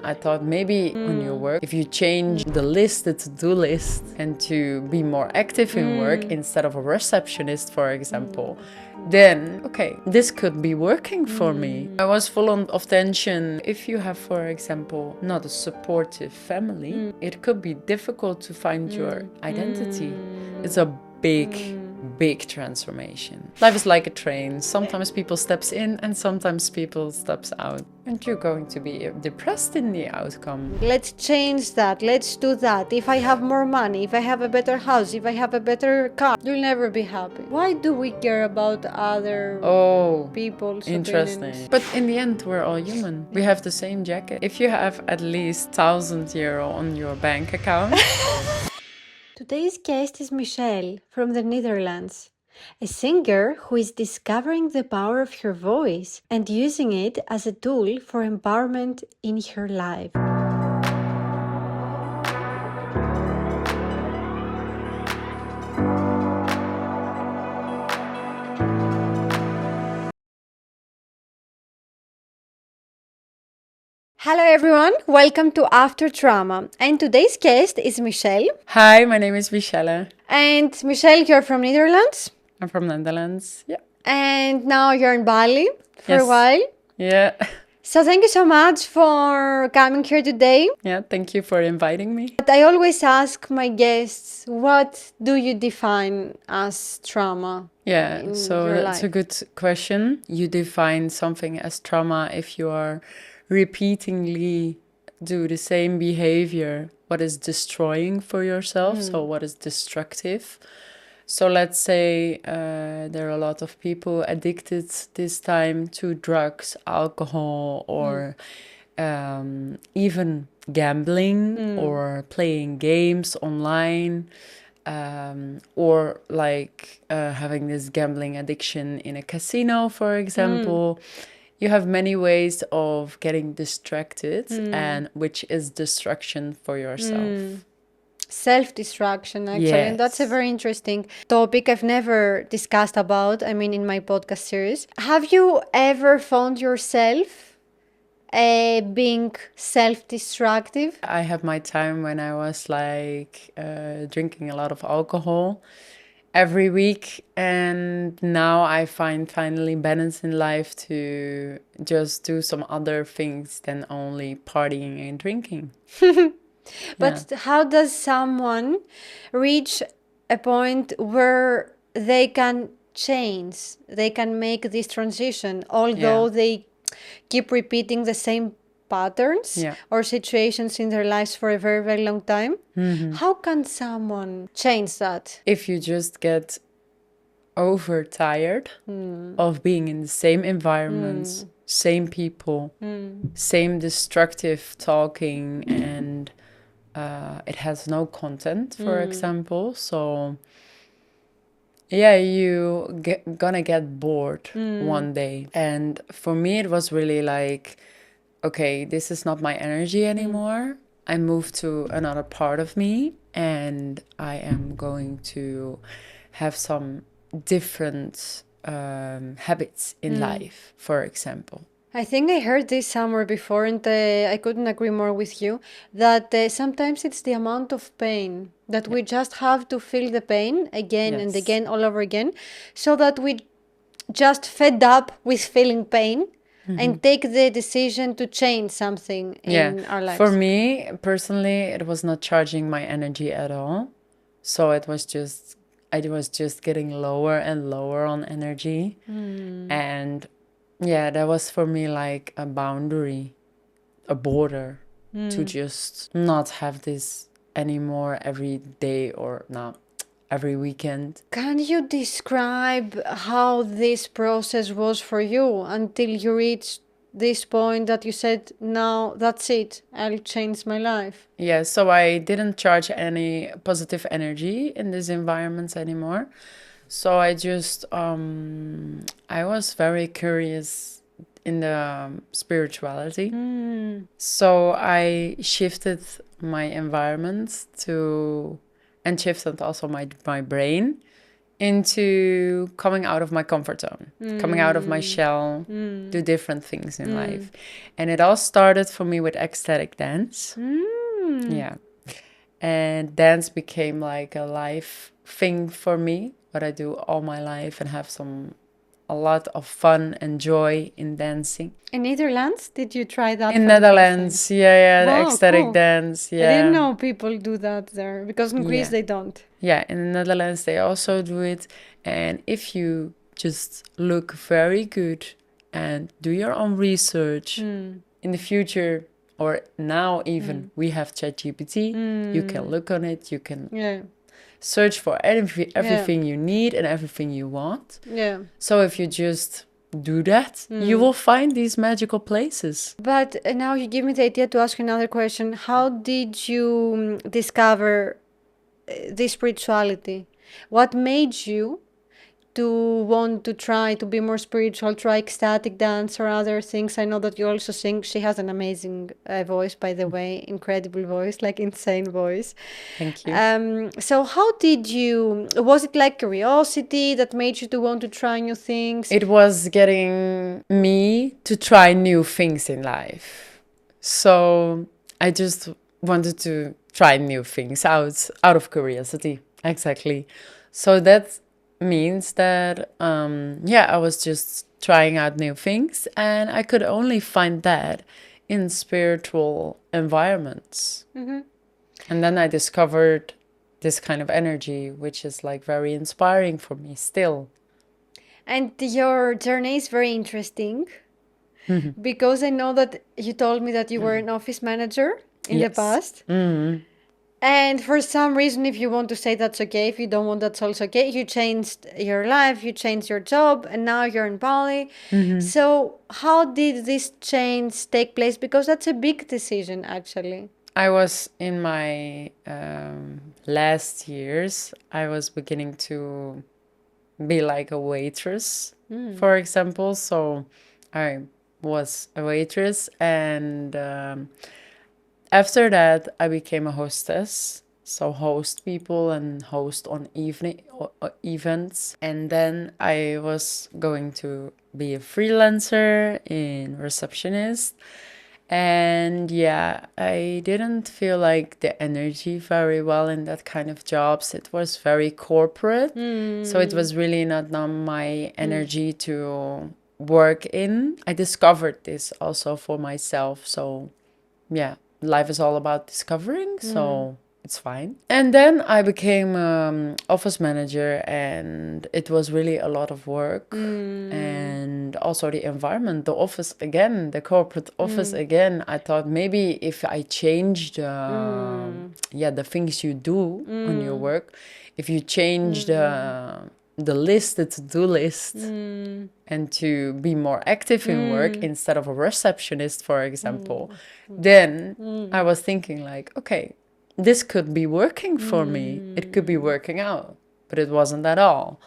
I thought maybe on your work, if you change the list, the to-do list, and to be more active in work instead of a receptionist, for example, then, okay, this could be working for me. I was full of tension. If you have, for example, not a supportive family, it could be difficult to find your identity. It's a big transformation. Life is like a train. Sometimes people steps in and sometimes people steps out. And you're going to be depressed in the outcome. Let's change that. Let's do that. If I have more money, if I have a better house, if I have a better car, you'll never be happy. Why do we care about other people's interesting opinions? But in the end, we're all human. We have the same jacket. If you have at least €1,000 on your bank account. Today's guest is Michelle from the Netherlands, a singer who is discovering the power of her voice and using it as a tool for empowerment in her life. Hello everyone, welcome to After Trauma. And today's guest is Michelle. Hi, my name is Michelle. And Michelle, you're from Netherlands? I'm from Netherlands, yeah. And now you're in Bali for a while? Yeah. So thank you so much for coming here today. Yeah, thank you for inviting me. But I always ask my guests, what do you define as trauma? Yeah, so that's a good question. You define something as trauma if you are repeatedly do the same behavior, what is destroying for yourself, so what is destructive. So let's say there are a lot of people addicted this time to drugs, alcohol, or even gambling or playing games online, or like having this gambling addiction in a casino, for example. You have many ways of getting distracted, and which is destruction for yourself. Self-destruction, actually. Yes. And that's a very interesting topic I've never discussed about, in my podcast series. Have you ever found yourself being self-destructive? I had my time when I was like drinking a lot of alcohol every week, and now I find finally balance in life to just do some other things than only partying and drinking. But how does someone reach a point where they can change, they can make this transition, although they keep repeating the same patterns or situations in their lives for a very, very long time? How can someone change that? If you just get overtired of being in the same environments, same people, same destructive talking, and it has no content, for example. So yeah, gonna get bored one day. And for me, it was really like, okay, this is not my energy anymore. I moved to another part of me, and I am going to have some different habits in life, for example. I think I heard this somewhere before, and I couldn't agree more with you, that sometimes it's the amount of pain that we just have to feel the pain again and again, all over again, so that we just fed up with feeling pain and take the decision to change something in our lives. For me, personally, it was not charging my energy at all. So I was just getting lower and lower on energy. And yeah, that was for me like a boundary, a border, to just not have this anymore every day or not every weekend. Can you describe how this process was for you until you reached this point that you said, now that's it, I'll change my life? Yeah, so I didn't charge any positive energy in these environments anymore. So I just, I was very curious in the spirituality. So I shifted my environment and shifted also my brain into coming out of my comfort zone, coming out of my shell, do different things in life. And it all started for me with ecstatic dance. Yeah. And dance became like a life thing for me, what I do all my life and have a lot of fun and joy in dancing. In Netherlands, did you try that In for the first time? Netherlands, yeah, the Wow, ecstatic cool. dance, I didn't yeah. know people do that there because in Greece Yeah. they don't. Yeah, in the Netherlands they also do it. And if you just look very good and do your own research, in the future or now even, we have ChatGPT. You can look on it, you can Yeah. search for everything you need and everything you want. Yeah. So if you just do that, you will find these magical places. But now you give me the idea to ask you another question. How did you discover this spirituality? What made you to want to try to be more spiritual, try ecstatic dance or other things? I know that you also sing. She has an amazing voice, by the way, incredible voice, like insane voice. Thank you. So how did you, was it like curiosity that made you to want to try new things? It was getting me to try new things in life. So I just wanted to try new things out of curiosity. Exactly. So that means that I was just trying out new things, and I could only find that in spiritual environments. And then I discovered this kind of energy, which is like very inspiring for me still. And your journey is very interesting because I know that you told me that you were an office manager in the Yes. past. And for some reason, if you want to say that's okay, if you don't want, that's also okay. You changed your life, you changed your job, and now you're in Bali. So, how did this change take place? Because that's a big decision, actually. I was in my last years, I was beginning to be like a waitress, for example. So I was a waitress, and after that, I became a hostess. So host people and host on evening events. And then I was going to be a freelancer in receptionist. And yeah, I didn't feel like the energy very well in that kind of jobs. It was very corporate. So it was really not my energy to work in. I discovered this also for myself. So yeah, life is all about discovering. So it's fine. And then I became office manager, and it was really a lot of work. And also the environment, the office again, the corporate office again. I thought maybe if I changed the things you do on your work, if you change the list, the to-do list, and to be more active in work instead of a receptionist, for example, then I was thinking like, okay, this could be working for me. It could be working out, but it wasn't at all.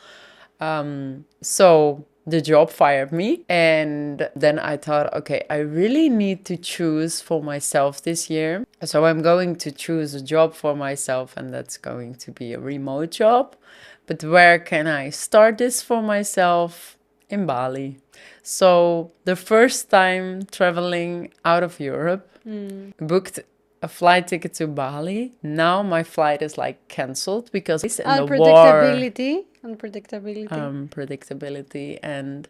So the job fired me, and then I thought, okay, I really need to choose for myself this year. So I'm going to choose a job for myself, and that's going to be a remote job. But where can I start this for myself? In Bali. So the first time traveling out of Europe, booked a flight ticket to Bali. Now my flight is like cancelled because in the war, unpredictability and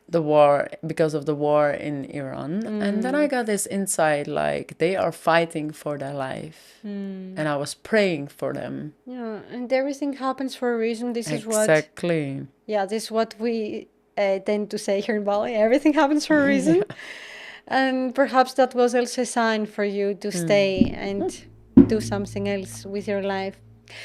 the war, because of the war in Iran. And then I got this insight, like they are fighting for their life, and I was praying for them. Yeah, and everything happens for a reason. This is what, Exactly. yeah, this is what we tend to say here in Bali. Everything happens for a reason. And perhaps that was also a sign for you to stay and do something else with your life.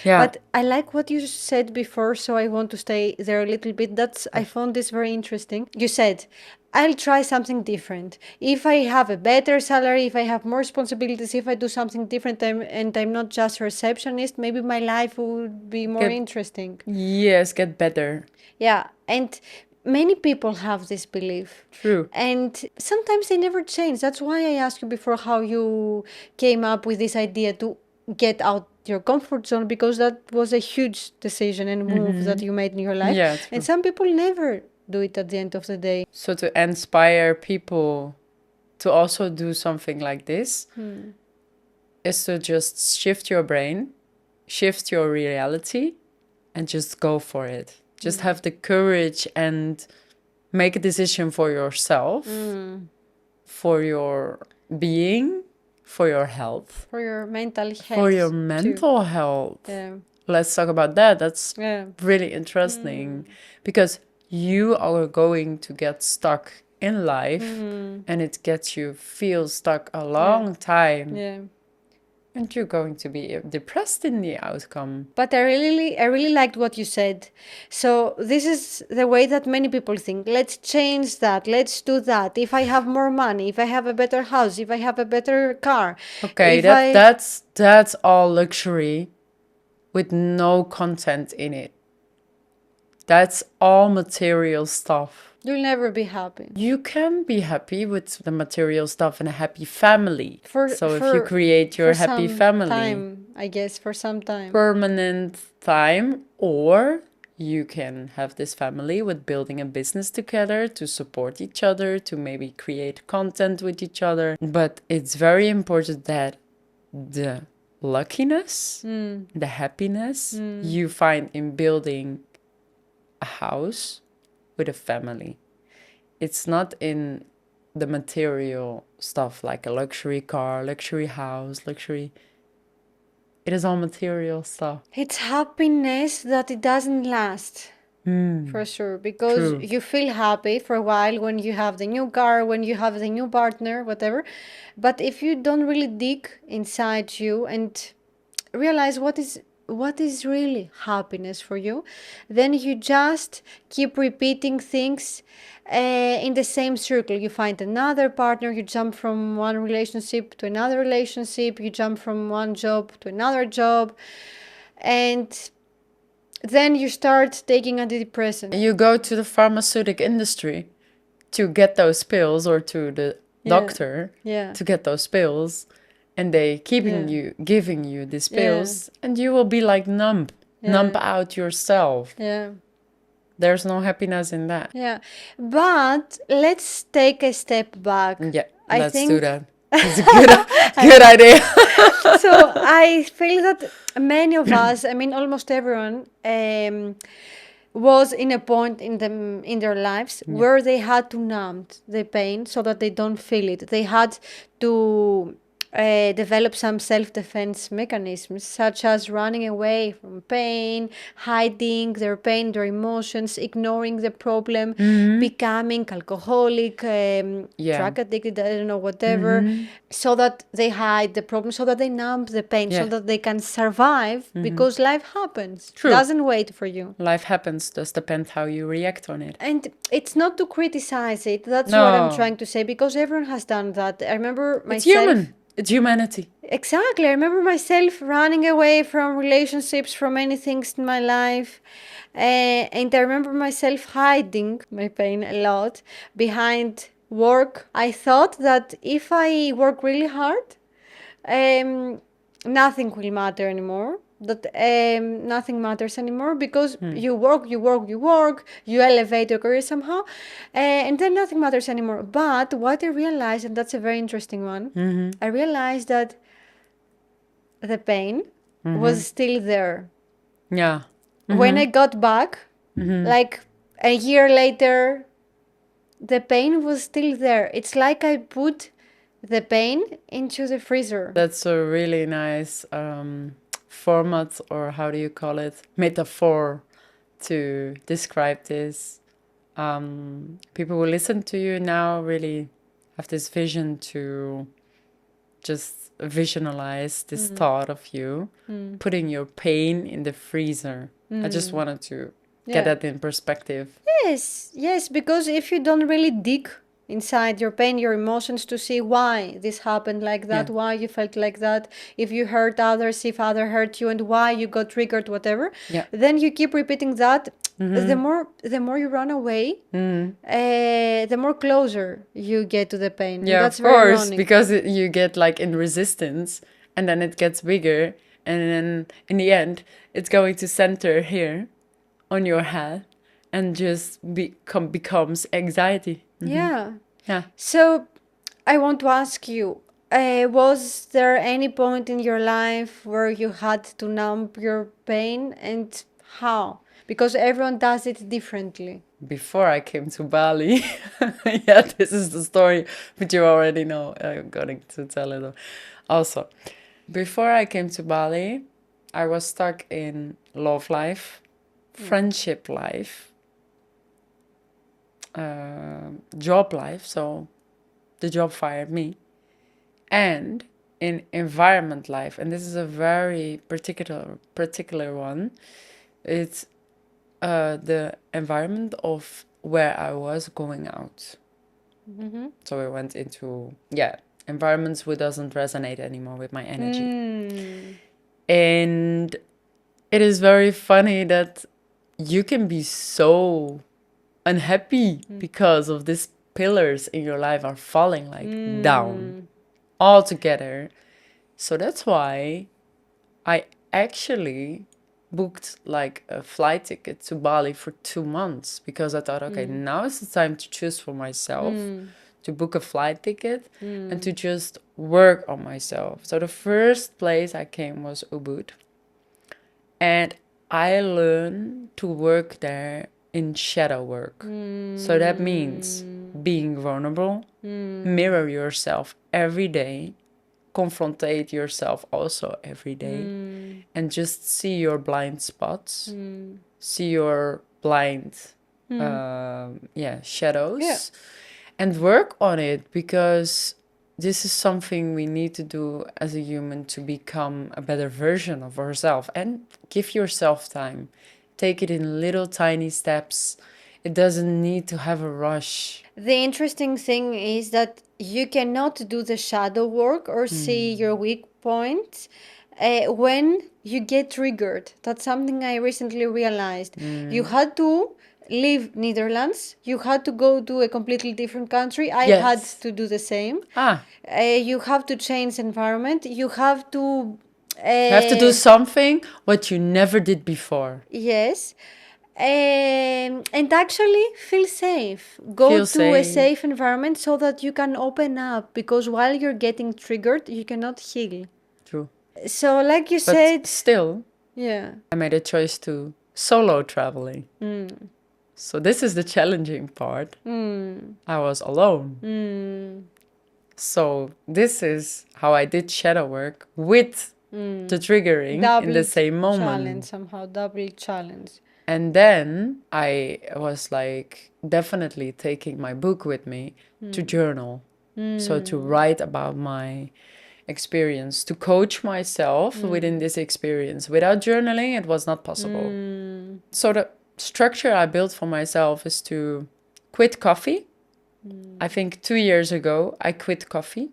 Yeah. But I like what you said before, so I want to stay there a little bit. I found this very interesting. You said, I'll try something different. If I have a better salary, if I have more responsibilities, if I do something different and I'm not just a receptionist, maybe my life would be more interesting. Yes, get better. Yeah, and many people have this belief. True. And sometimes they never change. That's why I asked you before how you came up with this idea to get out your comfort zone, because that was a huge decision and move that you made in your life. Yeah, true. And some people never do it at the end of the day. So to inspire people to also do something like this is to just shift your brain, shift your reality, and just go for it. Just have the courage and make a decision for yourself, for your being, for your health. For your mental health. For your mental health. Yeah. Let's talk about that. That's really interesting because you are going to get stuck in life and it gets you feel stuck a long time. Yeah. And you're going to be depressed in the outcome. But I really liked what you said. So this is the way that many people think. Let's change that. Let's do that. If I have more money, if I have a better house, if I have a better car. Okay, that's all luxury with no content in it. That's all material stuff. You'll never be happy. You can be happy with the material stuff and a happy family. If you create your happy family. Time, I guess, for some time. Permanent time, or you can have this family with building a business together to support each other, to maybe create content with each other. But it's very important that the luckiness, the happiness you find in building a house with a family. It's not in the material stuff like a luxury car, luxury house, luxury. It is all material stuff. It's happiness that it doesn't last. For sure. Because you feel happy for a while when you have the new car, when you have the new partner, whatever. But if you don't really dig inside you and realize what is really happiness for you, then you just keep repeating things in the same circle. You find another partner, you jump from one relationship to another relationship, you jump from one job to another job, and then you start taking antidepressants. You go to the pharmaceutical industry to get those pills, or to the doctor to get those pills. And they giving you these pills, and you will be like numb out yourself. Yeah. There's no happiness in that. Yeah. But let's take a step back. Yeah, let's do that. It's a good idea. So I feel that many of us, I mean, almost everyone, was in a point in their lives where they had to numb the pain so that they don't feel it. They had to develop some self-defense mechanisms, such as running away from pain, hiding their pain, their emotions, ignoring the problem, becoming alcoholic, drug addicted, I don't know, whatever, so that they hide the problem, so that they numb the pain, so that they can survive, because life happens. True. Doesn't wait for you. Life happens, just depends how you react on it. And it's not to criticize it. That's what I'm trying to say, because everyone has done that. I remember myself. It's human. It's humanity. Exactly. I remember myself running away from relationships, from many things in my life. And I remember myself hiding my pain a lot behind work. I thought that if I work really hard, nothing will matter anymore. That nothing matters anymore, because you work, you elevate your career somehow, and then nothing matters anymore. But what I realized, and that's a very interesting one, I realized that the pain was still there. Yeah. When I got back, like a year later, the pain was still there. It's like I put the pain into the freezer. That's a really nice format, or how do you call it, metaphor, to describe this. People who listen to you now really have this vision to just visualize this thought of you putting your pain in the freezer. I just wanted to get that in perspective. Yes, because if you don't really dig inside your pain, your emotions, to see why this happened like that, why you felt like that, if you hurt others, if others hurt you, and why you got triggered, whatever, then you keep repeating that. The more you run away, the more closer you get to the pain. Yeah, that's of course, ironic. because you get like in resistance, and then it gets bigger, And then in the end, it's going to center here on your head and just becomes anxiety. Yeah. Yeah. So I want to ask you, was there any point in your life where you had to numb your pain, and how? Because everyone does it differently. Before I came to Bali, yeah, this is the story, but you already know. I'm going to tell it also. Before I came to Bali, I was stuck in love life, friendship life, job life. So the job fired me, and in environment life. And this is a very particular one. It's the environment of where I was going out. So I went into environments which doesn't resonate anymore with my energy. And it is very funny that you can be so unhappy because of these pillars in your life are falling like down all together. So that's why I actually booked like a flight ticket to Bali for 2 months, because I thought, okay, now is the time to choose for myself, to book a flight ticket and to just work on myself. So the first place I came was Ubud, and I learned to work there in shadow work. So that means being vulnerable, mirror yourself every day, confrontate yourself also every day, and just see your blind spots, see your blind shadows, and work on it, because this is something we need to do as a human to become a better version of ourselves. And give yourself time, take it in little tiny steps. It doesn't need to have a rush. The interesting thing is that you cannot do the shadow work or see your weak points when you get triggered. That's something I recently realized. You had to leave Netherlands. You had to go to a completely different country. I had Yes. to do the same. Ah, You have to change environment. You have to. you have to do something what you never did before. Yes. And actually feel safe. Go Feel to a safe. safe environment so that you can open up, because while you're getting triggered, you cannot heal. True. So, like you But said, still, yeah. I made a choice to solo traveling. So this is the challenging part. I was alone. So this is how I did shadow work with the triggering in the same moment. Challenge, somehow, double challenge. And then I was like definitely taking my book with me to journal. So to write about my experience, to coach myself within this experience. Without journaling, it was not possible. So the structure I built for myself is to quit coffee. I think 2 years ago, I quit coffee.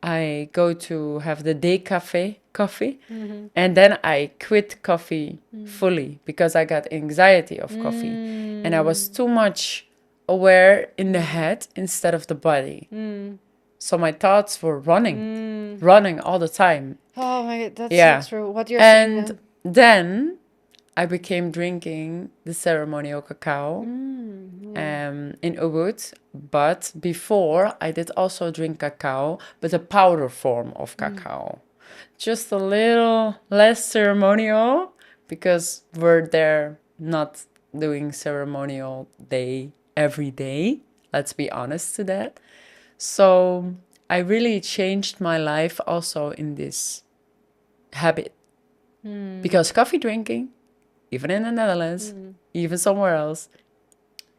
I go to have the day coffee, and then I quit coffee fully because I got anxiety of coffee, and I was too much aware in the head instead of the body. So my thoughts were running all the time. Oh my God, that's so true. What you're saying. And then I became drinking the ceremonial cacao in Ubud. But before, I did also drink cacao, but a powder form of cacao. Just a little less ceremonial, because we're there not doing ceremonial day every day. Let's be honest to that. So I really changed my life also in this habit. Because coffee drinking, even in the Netherlands, even somewhere else,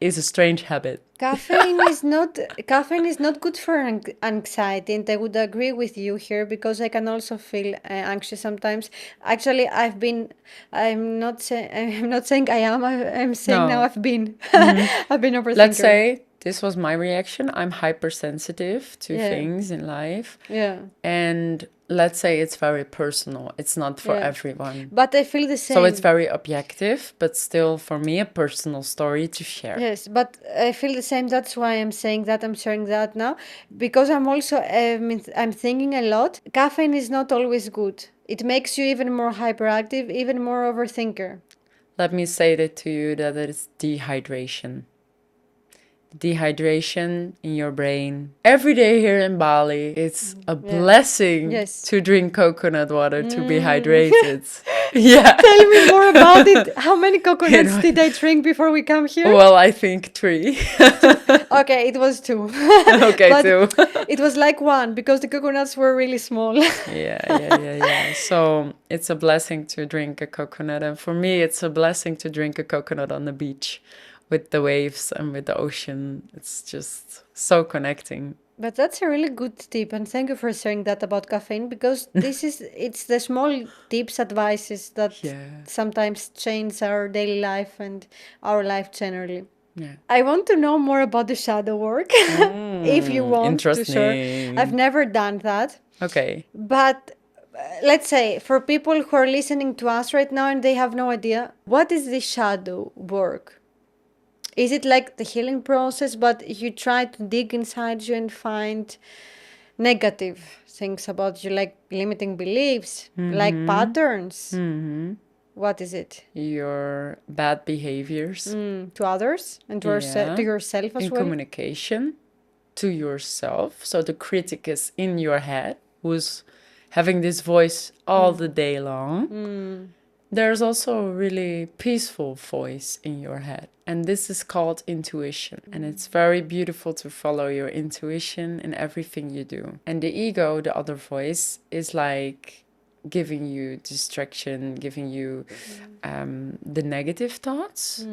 is a strange habit. Caffeine is not good for anxiety, and I would agree with you here, because I can also feel anxious sometimes. Actually, I'm not saying I am. I'm saying now I've been. I've been overthinker. Let's say this was my reaction. I'm hypersensitive to things in life. Yeah. And let's say it's very personal. It's not for everyone. But I feel the same. So it's very objective, but still for me a personal story to share. Yes, but I feel the same. That's why I'm saying that. I'm sharing that now, because I'm also I'm thinking a lot. Caffeine is not always good. It makes you even more hyperactive, even more overthinker. Let me say that to you, that it's dehydration. Dehydration in your brain. Every day here in Bali, it's a blessing to drink coconut water to be hydrated. Yeah. Tell me more about it. How many coconuts did I drink before we come here? Well, I think 3. Okay, it was 2. Okay, but 2. It was like 1 because the coconuts were really small. Yeah. So it's a blessing to drink a coconut. And for me, it's a blessing to drink a coconut on the beach with the waves and with the ocean. It's just so connecting. But that's a really good tip, and thank you for sharing that about caffeine, because it's the small tips, advices that sometimes change our daily life and our life generally. Yeah. I want to know more about the shadow work, if you want to share. I've never done that. Okay. But let's say for people who are listening to us right now and they have no idea, what is the shadow work? Is it like the healing process, but you try to dig inside you and find negative things about you, like limiting beliefs, like patterns? What is it? Your bad behaviors. To others and to yourself as in well? Communication to yourself. So the critic is in your head, who's having this voice all the day long. There's also a really peaceful voice in your head. And this is called intuition. And it's very beautiful to follow your intuition in everything you do. And the ego, the other voice, is like giving you distraction, giving you the negative thoughts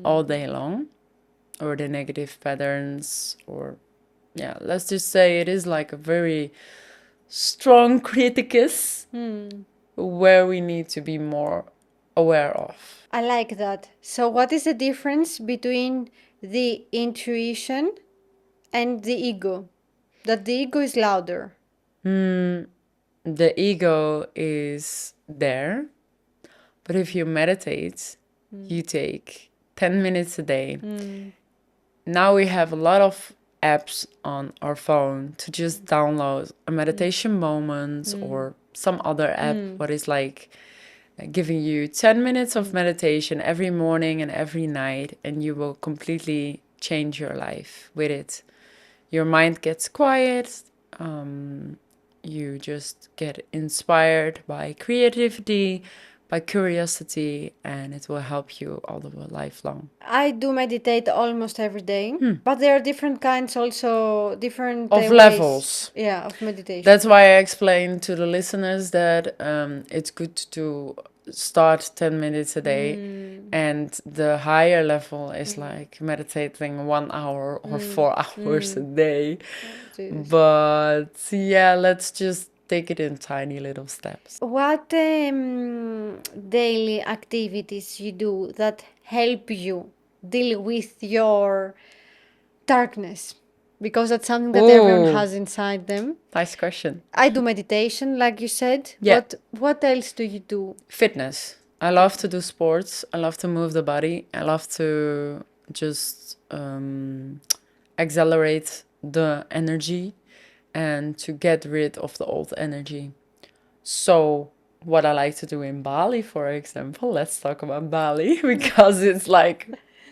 all day long, or the negative patterns, or let's just say it is like a very strong criticus where we need to be more aware of. I like that. So what is the difference between the intuition and the ego? That the ego is louder. The ego is there, but if you meditate, you take 10 minutes a day. Now we have a lot of apps on our phone to just download a meditation moment or some other app, what is like giving you 10 minutes of meditation every morning and every night, and you will completely change your life with it. Your mind gets quiet. You just get inspired by creativity, by curiosity, and it will help you all the life long. I do meditate almost every day, but there are different kinds also, different of ways, levels. of meditation. That's why I explained to the listeners that it's good to start 10 minutes a day, and the higher level is like meditating 1 hour or 4 hours a day. But let's just take it in tiny little steps. What daily activities you do that help you deal with your darkness? Because that's something that everyone has inside them. Nice question. I do meditation, like you said. Yeah. What else do you do? Fitness. I love to do sports. I love to move the body. I love to just accelerate the energy and to get rid of the old energy. So what I like to do in Bali, for example, let's talk about Bali, because it's like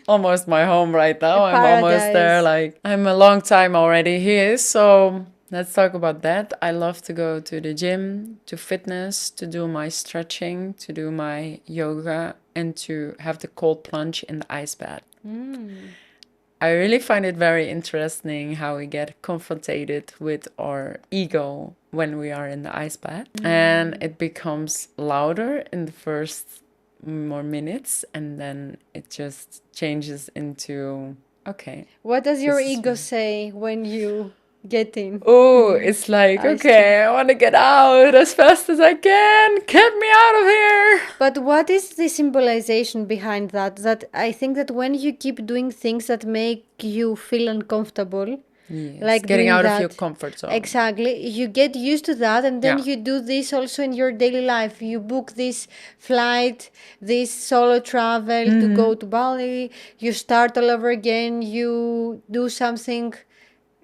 almost my home right now. I'm almost there. Like, I'm a long time already here. So let's talk about that. I love to go to the gym, to fitness, to do my stretching, to do my yoga, and to have the cold plunge in the ice bath. I really find it very interesting how we get confronted with our ego when we are in the ice bath. And it becomes louder in the first more minutes, and then it just changes into, okay. What does your ego say when you get in? Oh, it's like, okay, I want to get out as fast as I can. Get me out of here. But what is the symbolization behind that? That I think that when you keep doing things that make you feel uncomfortable, like getting out of your comfort zone. Exactly. You get used to that, and then you do this also in your daily life. You book this flight, this solo travel to go to Bali. You start all over again. You do something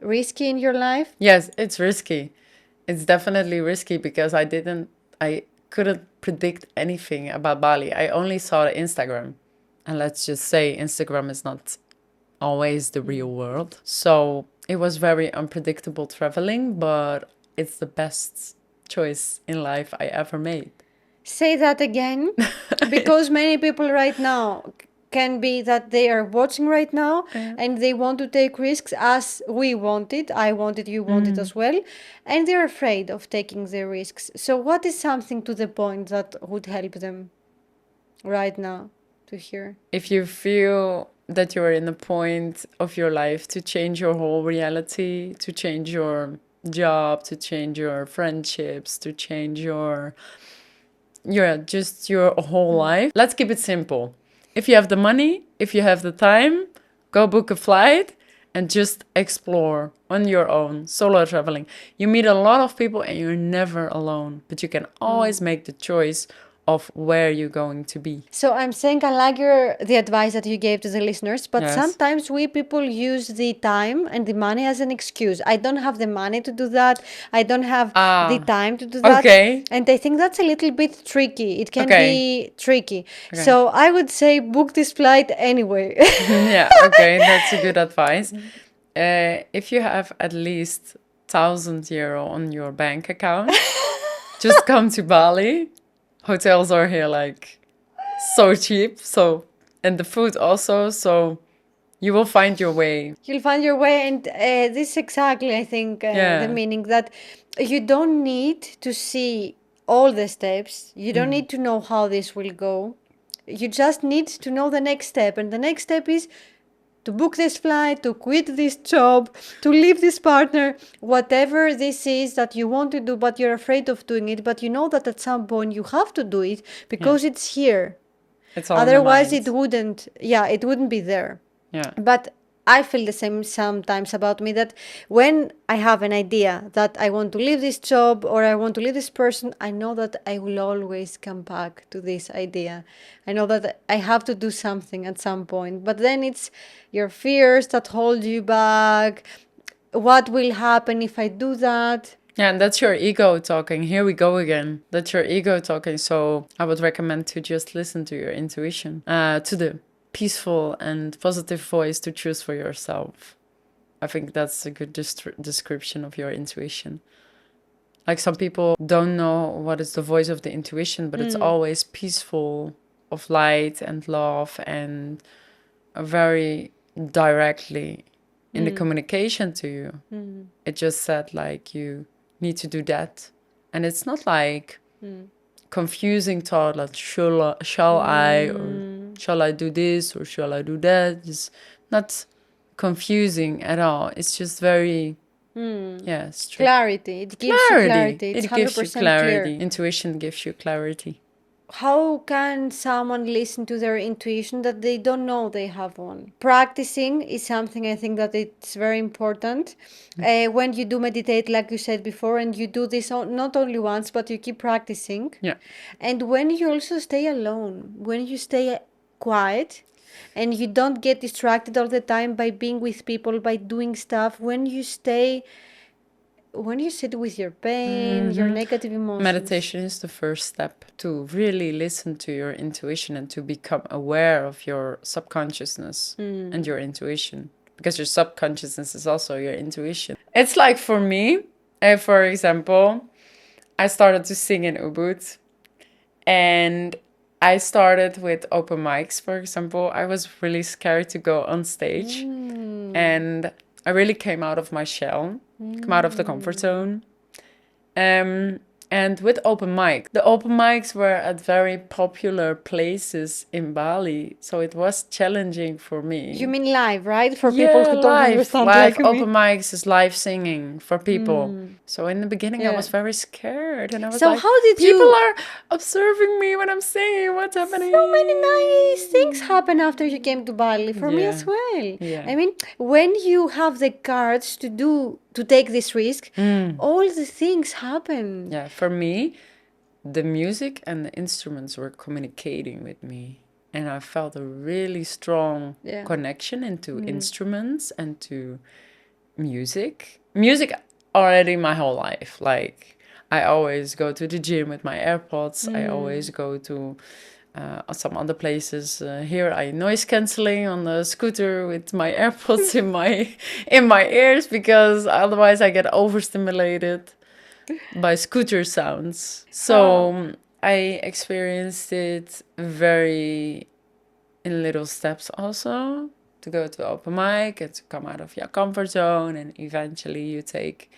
risky in your life. Yes, it's risky. It's definitely risky because I couldn't predict anything about Bali. I only saw the Instagram. And let's just say Instagram is not always the real world. So it was very unpredictable traveling, but it's the best choice in life I ever made. Say that again, because many people right now can be that they are watching right now and they want to take risks as we wanted. I wanted, you wanted as well. And they're afraid of taking the risks. So what is something to the point that would help them right now to hear? If you feel that you're in a point of your life to change your whole reality, to change your job, to change your friendships, to change your whole life. Let's keep it simple. If you have the money, if you have the time, go book a flight and just explore on your own, solo traveling. You meet a lot of people and you're never alone, but you can always make the choice of where you're going to be. So I'm saying I like the advice that you gave to the listeners, but sometimes we people use the time and the money as an excuse. I don't have the money to do that. I don't have the time to do that. Okay. And I think that's a little bit tricky. It can be tricky. Okay. So I would say book this flight anyway. Yeah, okay, that's a good advice. If you have at least €1,000 on your bank account, just come to Bali. Hotels are here like so cheap, and the food also, so you will find your way. You'll find your way, and this is exactly, I think, the meaning that you don't need to see all the steps. You don't need to know how this will go. You just need to know the next step, and the next step is to book this flight, to quit this job, to leave this partner, whatever this is that you want to do, but you're afraid of doing it. But you know that at some point you have to do it because it's here. It's all Otherwise, it wouldn't be there. Yeah. But I feel the same sometimes about me, that when I have an idea that I want to leave this job or I want to leave this person, I know that I will always come back to this idea. I know that I have to do something at some point. But then it's your fears that hold you back. What will happen if I do that? Yeah, and that's your ego talking. Here we go again. That's your ego talking. So I would recommend to just listen to your intuition, to the peaceful and positive voice to choose for yourself. I think that's a good description of your intuition. Like some people don't know what is the voice of the intuition, but it's always peaceful, of light and love, and very directly in the communication to you. It just said like you need to do that, and it's not like confusing thought like shall I, or shall I do this or shall I do that. It's not confusing at all. It's just very clarity. It gives you clarity. It's it gives you clarity. Clear. Intuition gives you clarity. How can someone listen to their intuition that they don't know they have one? Practicing is something I think that it's very important. When you do meditate, like you said before, and you do this not only once, but you keep practicing. Yeah. And when you also stay alone, when you stay quiet and you don't get distracted all the time by being with people, by doing stuff, when you sit with your pain, your negative emotions. Meditation is the first step to really listen to your intuition and to become aware of your subconsciousness and your intuition. Because your subconsciousness is also your intuition. It's like for me, for example, I started to sing in Ubud. And I started with open mics, for example. I was really scared to go on stage. And I really came out of my shell, come out of the comfort zone. And with open mic, the open mics were at very popular places in Bali. So it was challenging for me. You mean live, right? For people who don't understand. Live open mics is live singing for people. So in the beginning, I was very scared. And I was so like, how did people are observing me when I'm singing. What's happening? So many nice things happen after you came to Bali. For me as well. Yeah. I mean, when you have the courage to take this risk, all the things happen. Yeah, for me, the music and the instruments were communicating with me. And I felt a really strong connection into instruments and to music. Music already my whole life. Like, I always go to the gym with my AirPods. I always go to some other places. Here I noise cancelling on the scooter with my AirPods in my ears, because otherwise I get overstimulated by scooter sounds. So I experienced it very in little steps also, to go to open mic and to come out of your comfort zone, and eventually you take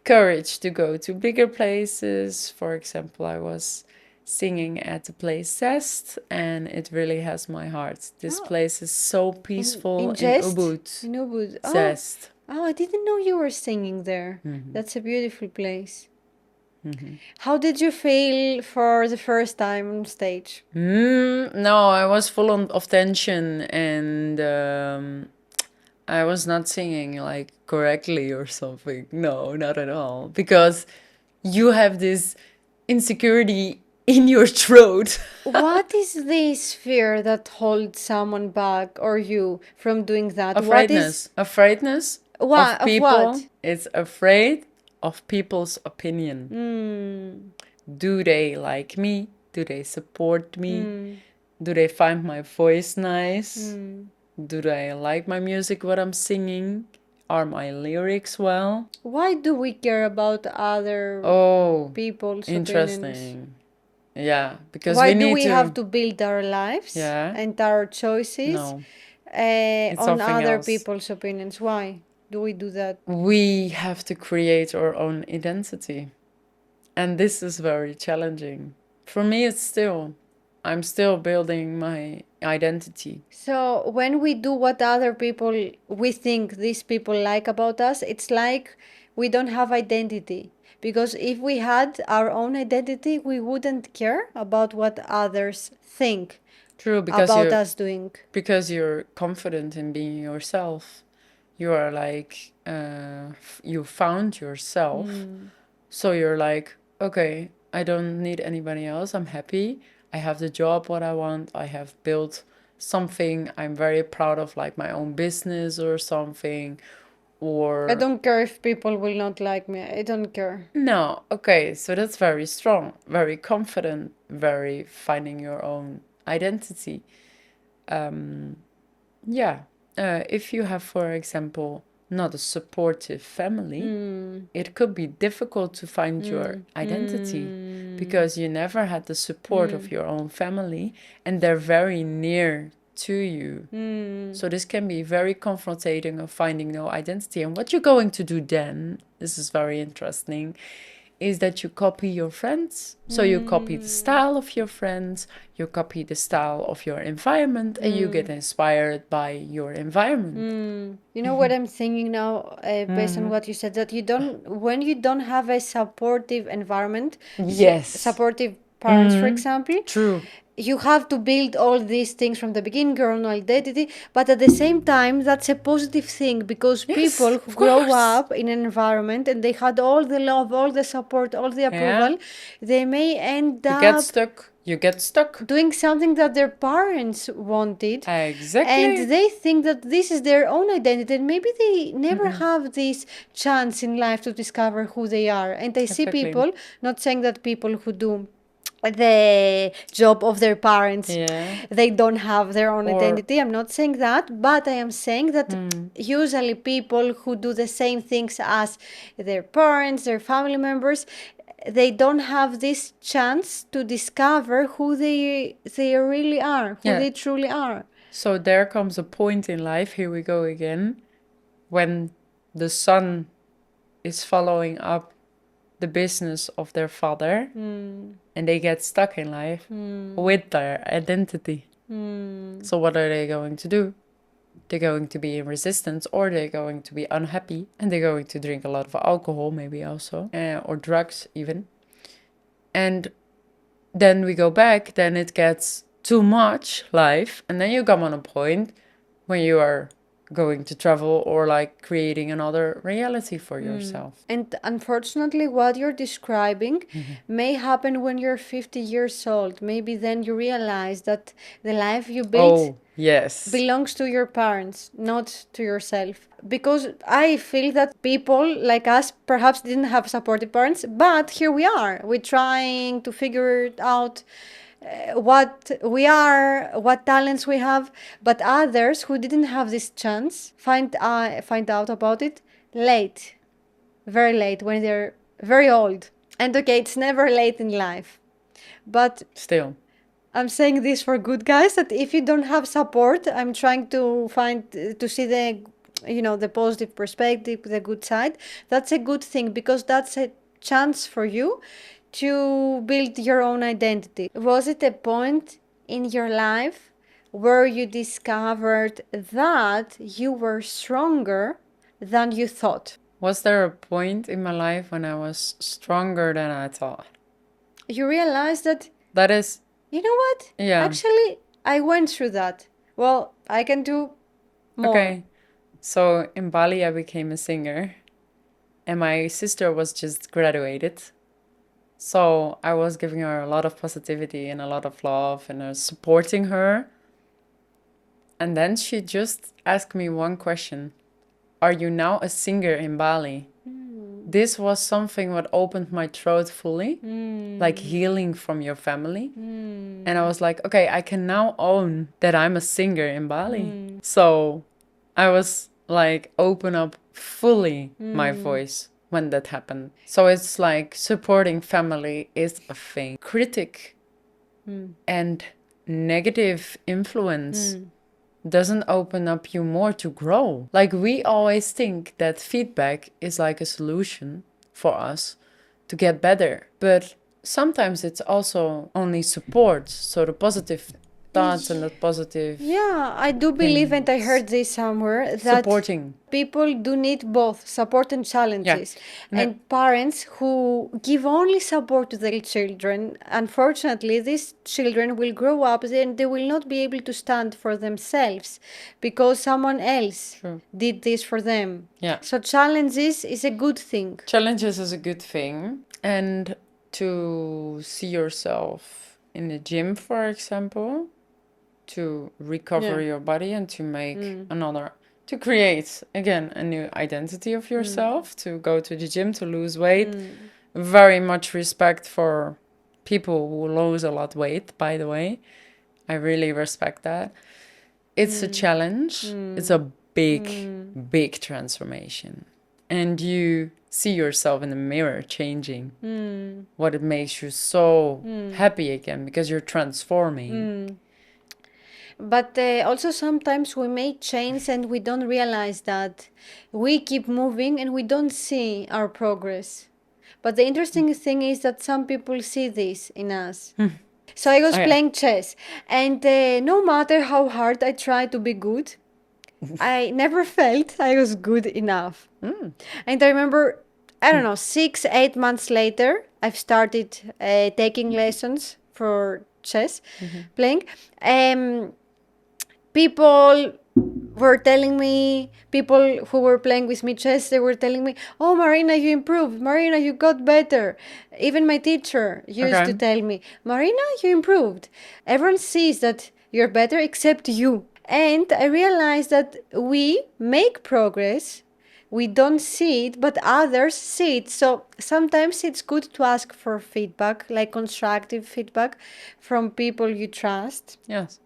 courage to go to bigger places. For example, I was singing at the place Zest, and it really has my heart. This place is so peaceful in Ubud. In Ubud. Zest. Oh, I didn't know you were singing there. That's a beautiful place. How did you feel for the first time on stage? No, I was full of tension, and I was not singing like correctly or something. No, not at all. Because you have this insecurity in your throat. What is this fear that holds someone back or you from doing that? Afraidness What, of people. of what? It's afraid of people's opinion. Do they like me? Do they support me? Do they find my voice nice? Do they like my music, what I'm singing? Are my lyrics well? Why do we care about other people's interesting. opinions? Yeah, because Why we need do we to have to build our lives and our choices on other people's opinions? Why do we do that? We have to create our own identity. And this is very challenging. For me, I'm still building my identity. So when we do what other people, we think these people like about us, it's like we don't have identity. Because if we had our own identity, we wouldn't care about what others think. True, because about us doing. Because you're confident in being yourself. You are like, you found yourself. So you're like, okay, I don't need anybody else. I'm happy. I have the job what I want. I have built something I'm very proud of, like my own business or something. Or I don't care if people will not like me. I don't care. No, okay, so that's very strong, very confident, very finding your own identity. If you have, for example, not a supportive family, it could be difficult to find your identity, because you never had the support of your own family, and they're very near to you. So this can be very confronting of finding no identity. And what you're going to do then, this is very interesting, is that you copy your friends. So you copy the style of your friends, you copy the style of your environment, and you get inspired by your environment. You know what I'm thinking now, based on what you said, that when you don't have a supportive environment, supportive parents, for example, True. You have to build all these things from the beginning, your own identity, but at the same time, that's a positive thing, because people who grow up in an environment and they had all the love, all the support, all the approval, they may end up you get stuck doing something that their parents wanted. Exactly. And they think that this is their own identity, and maybe they never have this chance in life to discover who they are. And I see people, not saying that people who do the job of their parents, they don't have their own identity. I'm not saying that, but I am saying that usually people who do the same things as their parents, their family members, they don't have this chance to discover who they really are, who they truly are. So there comes a point in life, here we go again, when the son is following up the business of their father, and they get stuck in life with their identity. So what are they going to do? They're going to be in resistance, or they're going to be unhappy, and they're going to drink a lot of alcohol, maybe also, or drugs even. And then we go back, then it gets too much life, and then you come on a point when you are going to travel or like creating another reality for yourself. And unfortunately, what you're describing may happen when you're 50 years old. Maybe then you realize that the life you built Yes. belongs to your parents, not to yourself. Because I feel that people like us perhaps didn't have supportive parents, but here we are. We're trying to figure it out what we are, what talents we have. But others who didn't have this chance find out about it late, very late, when they're very old. And okay, it's never late in life. But still, I'm saying this for good guys, that if you don't have support, I'm trying to see the positive perspective, the good side. That's a good thing, because that's a chance for you to build your own identity. Was it a point in your life where you discovered that you were stronger than you thought? Was there a point in my life when I was stronger than I thought? You realized that is, you know what? Yeah. Actually, I went through that. Well, I can do more. Okay. So in Bali, I became a singer, and my sister was just graduated. So I was giving her a lot of positivity and a lot of love, and I was supporting her. And then she just asked me one question: are you now a singer in Bali? This was something that opened my throat fully, like healing from your family. And I was like, okay, I can now own that I'm a singer in Bali. So I was like, open up fully my voice when that happened. So it's like supporting family is a thing. Critic and negative influence doesn't open up you more to grow. Like, we always think that feedback is like a solution for us to get better, but sometimes it's also only support. So the positive thoughts and the positive I do believe, and I heard this somewhere, that supporting people do need both support and challenges. And parents who give only support to their children, unfortunately, these children will grow up and they will not be able to stand for themselves because someone else did this for them. So challenges is a good thing. Challenges is a good thing. And to see yourself in the gym, for example, to recover your body and to make to create again a new identity of yourself, to go to the gym, to lose weight. Very much respect for people who lose a lot weight, by the way. I really respect that. It's a challenge. It's a big transformation. And you see yourself in the mirror changing. What it makes you so happy again, because you're transforming. But also sometimes we make change and we don't realize that. We keep moving and we don't see our progress. But the interesting thing is that some people see this in us. So I was playing chess, and no matter how hard I tried to be good, I never felt I was good enough. And I remember, I don't know, 6-8 months later, I've started taking lessons for chess playing. People were telling me, people who were playing with me chess, they were telling me, oh, Marina, you improved. Marina, you got better. Even my teacher used to tell me, Marina, you improved. Everyone sees that you're better except you. And I realized that we make progress. We don't see it, but others see it. So sometimes it's good to ask for feedback, like constructive feedback from people you trust. Yes.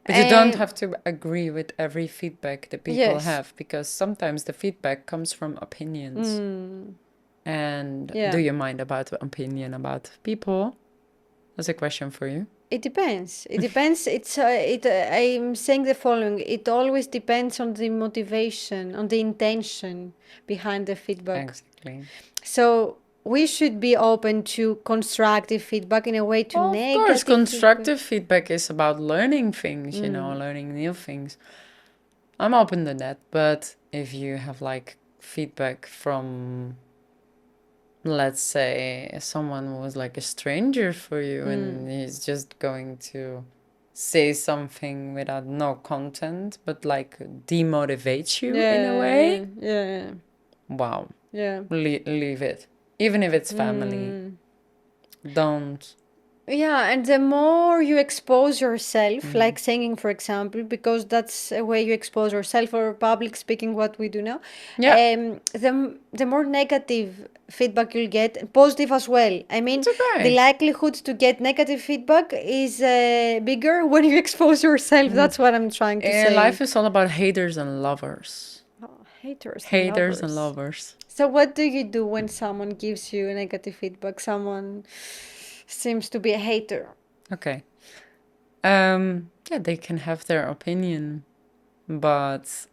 But you don't have to agree with every feedback that people have, because sometimes the feedback comes from opinions. And do you mind about the opinion about people? That's a question for you. It depends. It depends. I'm saying the following. It always depends on the motivation, on the intention behind the feedback. Exactly. So we should be open to constructive feedback in a way to negative. Of course, constructive feedback is about learning things, learning new things. I'm open to that. But if you have like feedback from, let's say, someone who was like a stranger for you and he's just going to say something without no content, but like demotivates you in a way. Yeah. Wow. Yeah. Leave it. Even if it's family. Don't. Yeah, and the more you expose yourself, like singing, for example, because that's a way you expose yourself, or public speaking, what we do now, Yeah. the more negative feedback you'll get, positive as well. I mean, It's okay. the likelihood to get negative feedback is bigger when you expose yourself. That's what I'm trying to say. Life is all about haters and lovers. Haters and lovers. So what do you do when someone gives you negative feedback? Someone seems to be a hater. Okay. Yeah, they can have their opinion, but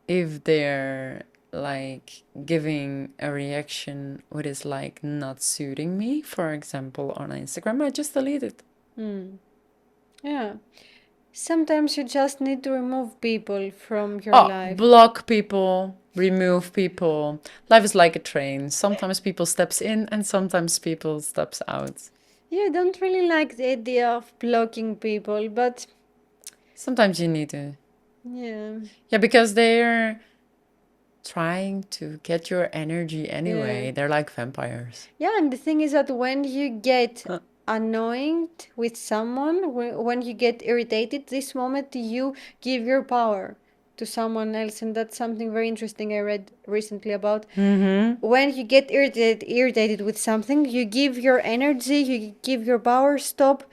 if they're like giving a reaction what is like not suiting me, for example, on Instagram, I just delete it. Yeah. Sometimes you just need to remove people from your life. Block people, remove people. Life is like a train. Sometimes people steps in and sometimes people steps out. Yeah, I don't really like the idea of blocking people, but sometimes you need to. Yeah. Yeah, because they're trying to get your energy anyway. Yeah. They're like vampires. Yeah, and the thing is that when you get annoyed with someone, when you get irritated, this moment you give your power to someone else, and that's something very interesting I read recently about. When you get irritated with something, you give your energy, you give your power, stop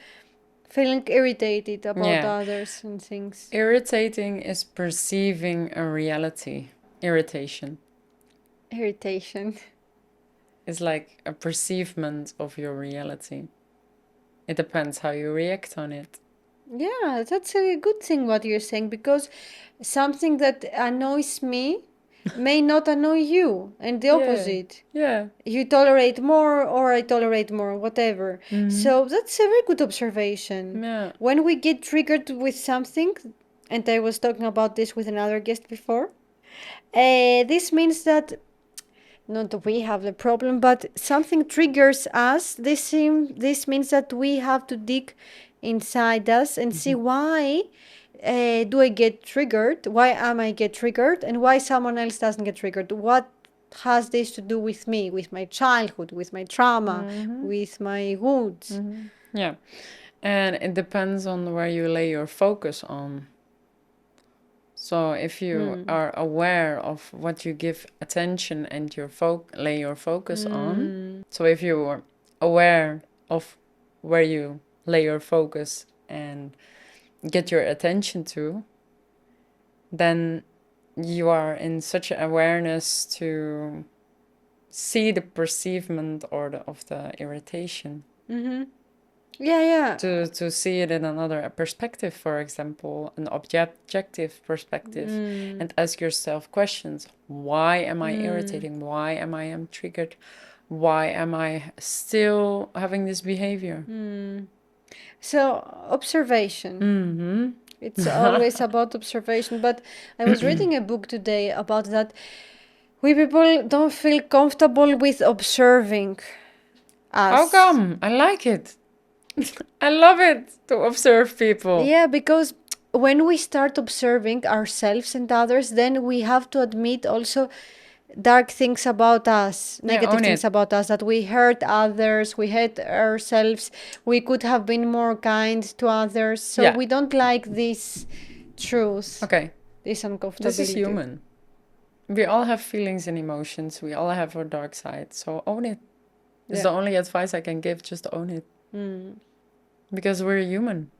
feeling irritated about others and things. Irritating is perceiving a reality. Irritation is like a perceivement of your reality. It depends how you react on it. Yeah, that's a good thing what you're saying, because something that annoys me may not annoy you, and the opposite. Yeah. You tolerate more or I tolerate more, whatever. So that's a very good observation. Yeah. When we get triggered with something, and I was talking about this with another guest before, this means that not that we have the problem, but something triggers us. This means that we have to dig inside us and see why do I get triggered? Why am I get triggered? And why someone else doesn't get triggered? What has this to do with me, with my childhood, with my trauma, with my wounds? Yeah. And it depends on where you lay your focus on. So if you are aware of what you give attention and your lay your focus on, so if you are aware of where you lay your focus and get your attention to, then you are in such awareness to see the perceivement or of the irritation. Yeah. To see it in another perspective, for example, an objective perspective, and ask yourself questions. Why am I irritating? Why am I triggered? Why am I still having this behavior? So, observation. It's always about observation. But I was reading a book today about that. We people don't feel comfortable with observing us. How come? I like it. I love it to observe people. Yeah, because when we start observing ourselves and others, then we have to admit also dark things about us, negative things about us, that we hurt others, we hate ourselves, we could have been more kind to others. So we don't like this truth. Okay. This uncomfortability. This is human. We all have feelings and emotions. We all have our dark side. So own it. It's the only advice I can give. Just own it. Because we're human.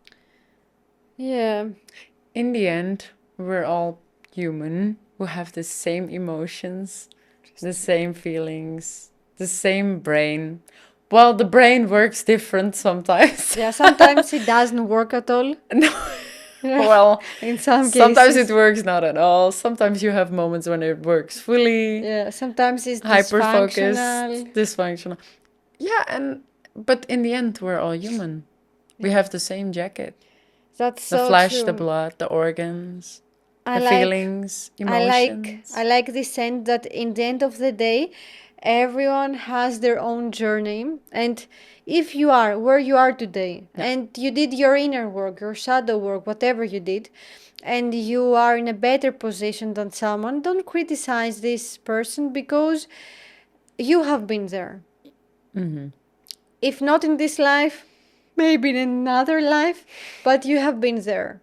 Yeah. In the end, we're all human who have the same emotions, the same feelings, the same brain. Well, the brain works different sometimes. Yeah, sometimes it doesn't work at all. No. Well, in some cases. Sometimes it works not at all. Sometimes you have moments when it works fully. Yeah, sometimes it's hyper-focused, dysfunctional. Yeah, but in the end, we're all human. We have the same jacket. That's so the flesh, true. The blood, the organs, feelings, emotions. I like this sense that in the end of the day, Everyone has their own journey. And if you are where you are today, and you did your inner work, your shadow work, whatever you did, and you are in a better position than someone, don't criticize this person because you have been there. If not in this life, maybe in another life, but you have been there.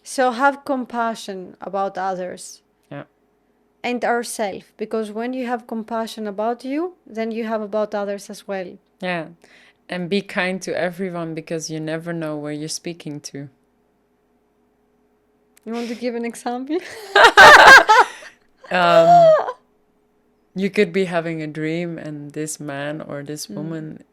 So have compassion about others. Yeah. And ourselves, because when you have compassion about you, then you have about others as well. Yeah. And be kind to everyone, because you never know where you're speaking to. You want to give an example? You could be having a dream, and this man or this woman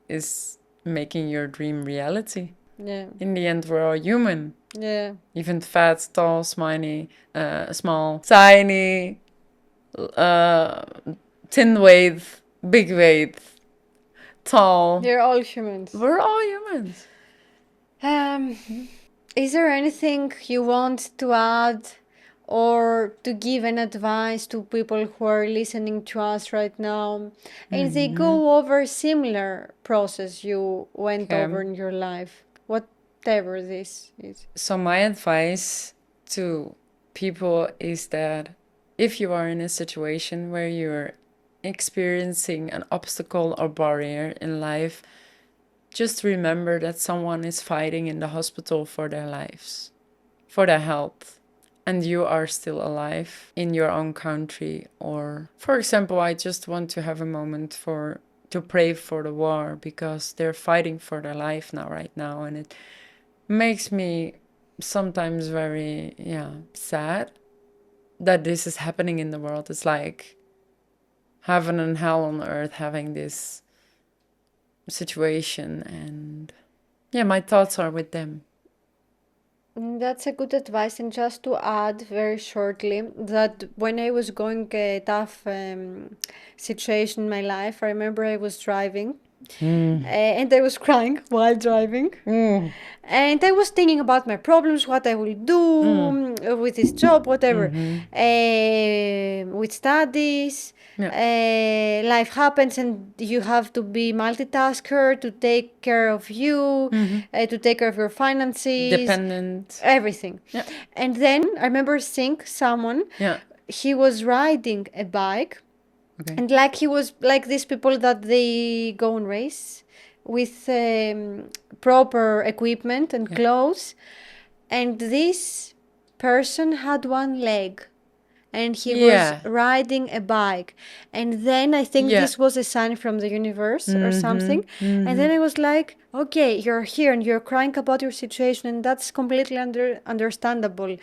is making your dream reality. Yeah. In the end, we're all human. Yeah. Even fat, tall, small, tiny, thin weight, big weight, tall. They're all humans. We're all humans. Is there anything you want to add or to give an advice to people who are listening to us right now, and they go over similar process you went over in your life, whatever this is? So my advice to people is that if you are in a situation where you're experiencing an obstacle or barrier in life, just remember that someone is fighting in the hospital for their lives, for their health, and you are still alive in your own country. Or, for example, I just want to have a moment to pray for the war, because they're fighting for their life right now, and it makes me sometimes very sad that this is happening in the world. It's like heaven and hell on earth having this situation, and my thoughts are with them. That's a good advice. And just to add very shortly, that when I was going a tough situation in my life, I remember I was driving and I was crying while driving. And I was thinking about my problems, what I will do with this job, whatever, with studies. Life happens, and you have to be multitasker to take care of you, to take care of your finances, Dependent, everything. And then I remember seeing someone. He was riding a bike. Okay. And like he was like these people that they go and race with proper equipment and clothes. And this person had one leg, and he was riding a bike. And then I think this was a sign from the universe or something. And then I was like, okay, you're here and you're crying about your situation, and that's completely understandable.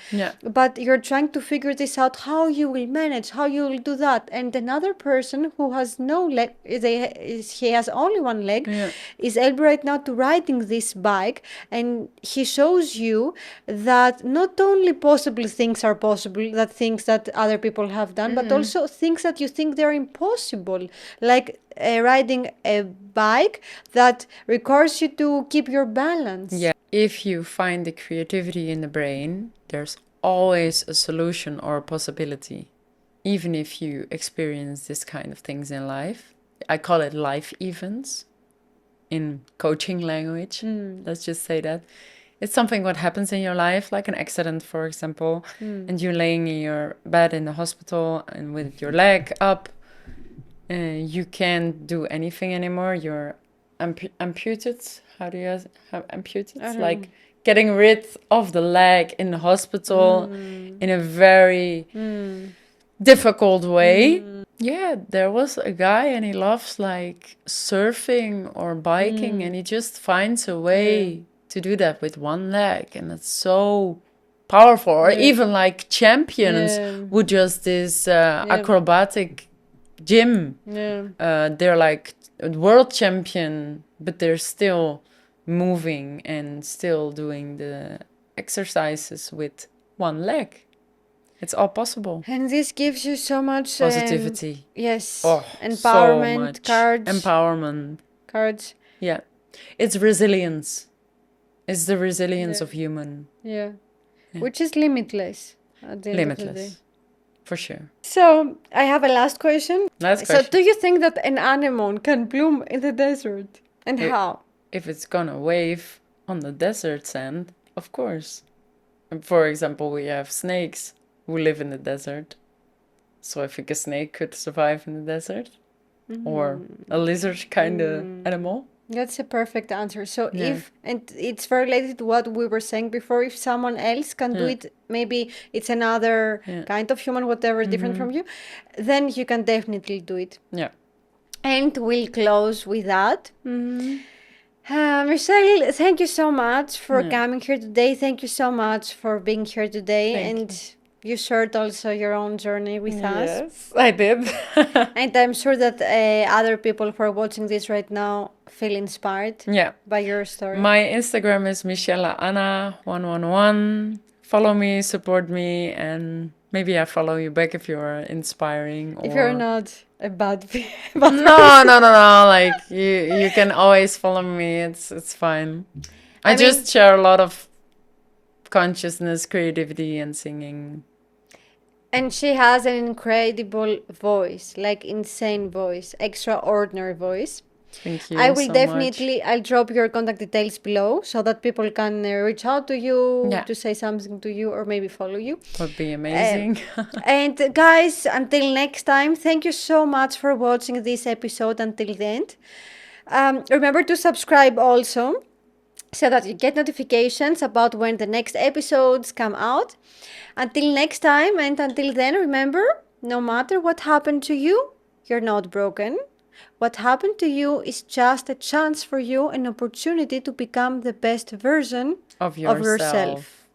But you're trying to figure this out, how you will manage, how you will do that. And another person who has no leg, he has only one leg, is able right now to riding this bike. And he shows you that not only possible things are possible, that things that other people have done, but also things that you think they're impossible, like riding a bike that requires you to keep your balance. If you find the creativity in the brain, there's always a solution or a possibility. Even if you experience this kind of things in life, I call it life events in coaching language. Let's just say that. It's something what happens in your life, like an accident, for example, and you're laying in your bed in the hospital and with your leg up, you can't do anything anymore. You're amputated. How do you have amputated? It's like getting rid of the leg in the hospital in a very difficult way. There was a guy, and he loves like surfing or biking, and he just finds a way to do that with one leg, and it's so powerful. Or even like champions who just this acrobatic gym. They're like a world champion, but they're still moving and still doing the exercises with one leg. It's all possible. And this gives you so much positivity. Yes. Empowerment. So cards. Empowerment. Cards. Yeah. It's resilience. It's the resilience of human. Which is limitless at the end of the day. For sure. So I have a last question. Last So question. do you think that an anemone can bloom in the desert? And how? If it's gonna wave on the desert sand, of course. For example, we have snakes who live in the desert. So I think a snake could survive in the desert. Or a lizard kind of animal. That's a perfect answer. So if, and it's very related to what we were saying before, if someone else can do it, maybe it's another kind of human, whatever, different from you, then you can definitely do it. Yeah. And we'll close with that. Michelle, thank you so much for coming here today. Thank you so much for being here today. You shared also your own journey with us. Yes, I did. And I'm sure that other people who are watching this right now feel inspired by your story. My Instagram is michelaanna111. Follow me, support me, and maybe I follow you back if you're inspiring. If you're not a bad person. No. Like you can always follow me. It's fine. I just share a lot of consciousness, creativity, and singing. And she has an incredible voice, like insane voice, extraordinary voice. Thank you. I will definitely, I'll drop your contact details below so that people can reach out to you to say something to you or maybe follow you. Would be amazing. And guys, until next time, thank you so much for watching this episode until the end. Remember to subscribe also, so that you get notifications about when the next episodes come out. Until next time, and until then, remember, no matter what happened to you, you're not broken. What happened to you is just a chance for you, an opportunity to become the best version of yourself.